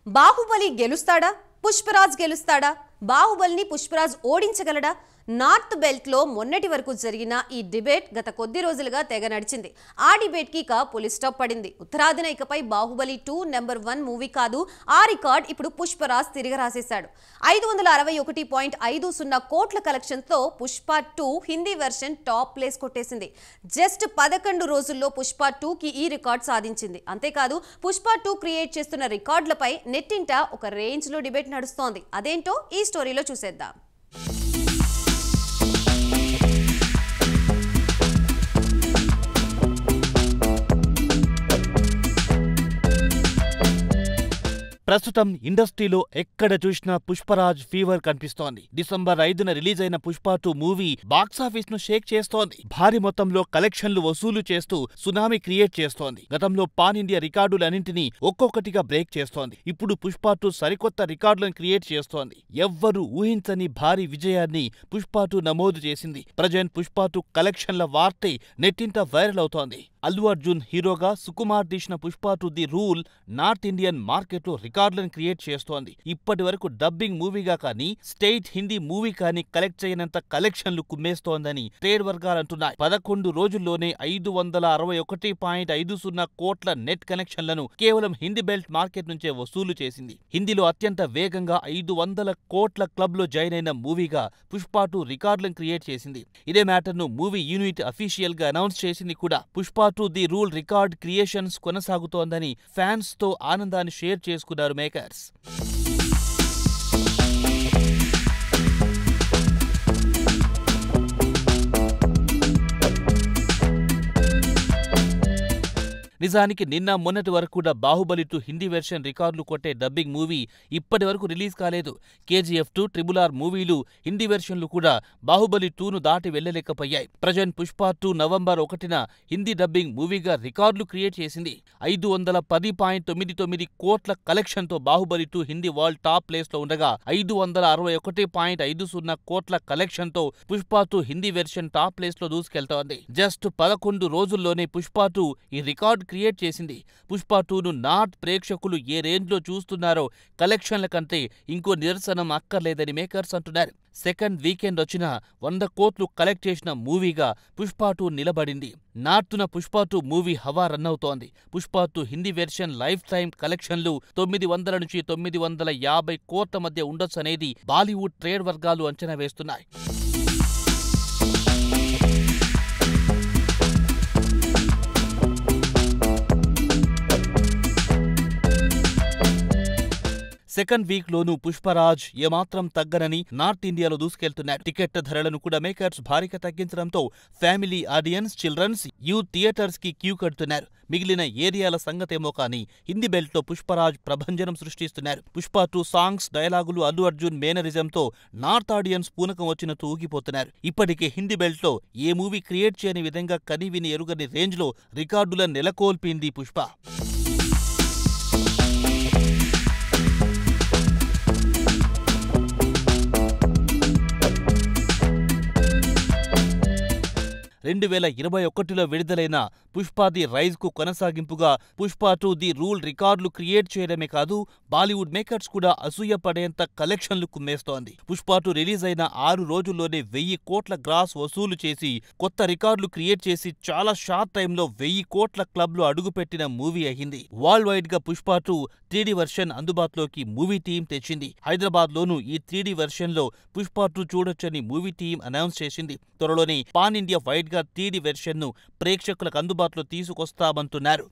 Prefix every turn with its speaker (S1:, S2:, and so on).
S1: Baahubali గెలుస్తాడా? Pushparaj గెలుస్తాడా? బాహుబలిని Pushparaj ఓడించగలడా? North belt లో మొన్నటి వరకు జరిగిన ఈ డిబేట్ గత కొద్ది రోజులుగా తెగ నడిచింది. ఆ డిబేట్ కి ఇక పులి స్టాప్ పడింది. ఉత్తరాదిన ఇకపై బాహుబలి 2 నెంబర్ 1 మూవీ కాదు, ఆ రికార్డ్ ఇప్పుడు పుష్పరాజ్ తిరిగి రాసేశాడు. 561.50 కోట్ల కలెక్షన్స్ తో Pushpa 2 Hindi version top place కొట్టేసింది. జస్ట్ 11 రోజుల్లో పుష్ప 2 కి ఈ రికార్డ్ సాధించింది. అంతేకాదు పుష్ప 2 క్రియేట్ చేస్తున్న రికార్డులపై నెట్టింట ఒక రేంజ్ లో డిబేట్ నడుస్తోంది. అదేంటో ఈ స్టోరీలో చూసేద్దాం.
S2: ప్రస్తుతం ఇండస్ట్రీలో ఎక్కడ చూసినా పుష్పరాజ్ ఫీవర్ కనిపిస్తోంది. డిసెంబర్ 5న రిలీజ్ అయిన పుష్ప 2 మూవీ బాక్సాఫీస్ ను షేక్ చేస్తోంది. భారీ మొత్తంలో కలెక్షన్లు వసూలు చేస్తూ సునామీ క్రియేట్ చేస్తోంది. గతంలో పాన్ ఇండియా రికార్డులన్నింటినీ ఒక్కొక్కటిగా బ్రేక్ చేస్తోంది. ఇప్పుడు పుష్ప 2 సరికొత్త రికార్డులను క్రియేట్ చేస్తోంది. ఎవ్వరూ ఊహించని భారీ విజయాన్ని పుష్ప 2 నమోదు చేసింది. ప్రజెంట్ పుష్ప 2 కలెక్షన్ల వార్తే నెట్టింట వైరల్ అవుతోంది. అల్లు అర్జున్ హీరోగా సుకుమార్ తీసిన Pushpa 2 the rule north Indian మార్కెట్లో రికార్డులను క్రియేట్ చేస్తోంది. ఇప్పటి వరకు డబ్బింగ్ మూవీగా కానీ స్టేట్ హిందీ మూవీ కానీ కలెక్ట్ చేయనంత కలెక్షన్లు కుమ్మేస్తోందని ట్రేడ్ వర్గాలంటున్నాయి. 11 రోజుల్లోనే 561.50 కోట్ల నెట్ కనెక్షన్లను కేవలం హిందీ బెల్ట్ మార్కెట్ నుంచే వసూలు చేసింది. హిందీలో అత్యంత వేగంగా 500 కోట్ల క్లబ్ లో జాయిన్ అయిన మూవీగా పుష్ప 2 రికార్డులను క్రియేట్ చేసింది. ఇదే మ్యాటర్ ను మూవీ యూనిట్ అఫీషియల్ గా అనౌన్స్ చేసింది కూడా. Pushpa 2 the rule record creations కొనసాగుతోందని ఫ్యాన్స్ తో ఆనందాన్ని షేర్ చేసుకున్నారు మేకర్స్. నిజానికి నిన్న మొన్నటి వరకు కూడా బాహుబలి 2 హిందీ వెర్షన్ రికార్డులు కొట్టే డబ్బింగ్ మూవీ ఇప్పటి వరకు రిలీజ్ కాలేదు. KGF 2, RRR మూవీలు హిందీ వెర్షన్లు కూడా బాహుబలి 2ను దాటి వెళ్లలేకపోయాయి. ప్రజెంట్ పుష్ప 2 నవంబర్ 1న హిందీ డబ్బింగ్ మూవీగా రికార్డులు క్రియేట్ చేసింది. 510.99 కోట్ల కలెక్షన్తో Baahubali 2 Hindi world top place లో ఉండగా 561.50 కోట్ల కలెక్షన్తో Pushpa 2 Hindi version top place లో దూసుకెళ్తోంది. జస్ట్ 11 రోజుల్లోనే పుష్ప 2 ఈ రికార్డు క్రియేట్ చేసింది. పుష్ప 2ను నార్త్ ప్రేక్షకులు ఏ రేంజ్ లో చూస్తున్నారో కలెక్షన్ల కంటే ఇంకో నిరసనం అక్కర్లేదని మేకర్స్ అంటున్నారు. సెకండ్ వీకెండ్ వచ్చిన 100 కోట్లు కలెక్ట్ చేసిన మూవీగా పుష్ప 2 నిలబడింది. నార్త్న పుష్ప 2 మూవీ హవా రన్ అవుతోంది. Pushpa 2 Hindi version life time కలెక్షన్లు 900 నుంచి 950 కోట్ల మధ్య ఉండొచ్చనేది బాలీవుడ్ ట్రేడ్ వర్గాలు అంచనా వేస్తున్నాయి. సెకండ్ వీక్ లోనూ పుష్పరాజ్ ఏమాత్రం తగ్గనని నార్త్ ఇండియాలో దూసుకెళ్తున్నారు. టికెట్ ధరలను కూడా మేకర్స్ భారీగా తగ్గించడంతో family audience, children's, youth theatres కి క్యూ కడుతున్నారు. మిగిలిన ఏరియాల సంగతేమో కానీ హిందీ బెల్ట్ లో పుష్పరాజ్ ప్రభంజనం సృష్టిస్తున్నారు. పుష్ప 2 సాంగ్స్, డైలాగులు, అల్లు అర్జున్ మేనరిజంతో నార్త్ ఆడియన్స్ పూనకం వచ్చినట్టు ఊగిపోతున్నారు. ఇప్పటికే హిందీ బెల్ట్ లో ఏ మూవీ క్రియేట్ చేయని విధంగా కనివిని ఎరుగని రేంజ్ లో రికార్డులను నెలకొల్పింది పుష్ప. రెండు 2021లో విడుదలైన పుష్ప ది రైజ్ కు కొనసాగింపుగా పుష్ప 2 ది రూల్ రికార్డులు క్రియేట్ చేయడమే కాదు, బాలీవుడ్ మేకర్స్ కూడా అసూయ పడేంత కలెక్షన్లు కుమ్మేస్తోంది. పుష్ప 2 రిలీజ్ అయిన 6 రోజుల్లోనే 1000 కోట్ల గ్రాస్ వసూలు చేసి కొత్త రికార్డులు క్రియేట్ చేసి చాలా షార్ట్ టైంలో 1000 కోట్ల క్లబ్ లో అడుగుపెట్టిన మూవీ అయింది. వరల్డ్ వైడ్ గా పుష్ప 2 3D వెర్షన్ అందుబాటులోకి మూవీ టీం తెచ్చింది. హైదరాబాద్ లోనూ ఈ 3D వెర్షన్ లో పుష్ప 2 చూడొచ్చని మూవీ టీం అనౌన్స్ చేసింది. త్వరలోనే పాన్ ఇండియా వైడ్ గా 3D వెర్షన్ ను ప్రేక్షకులకు అందుబాటులో తీసుకొస్తామంటున్నారు.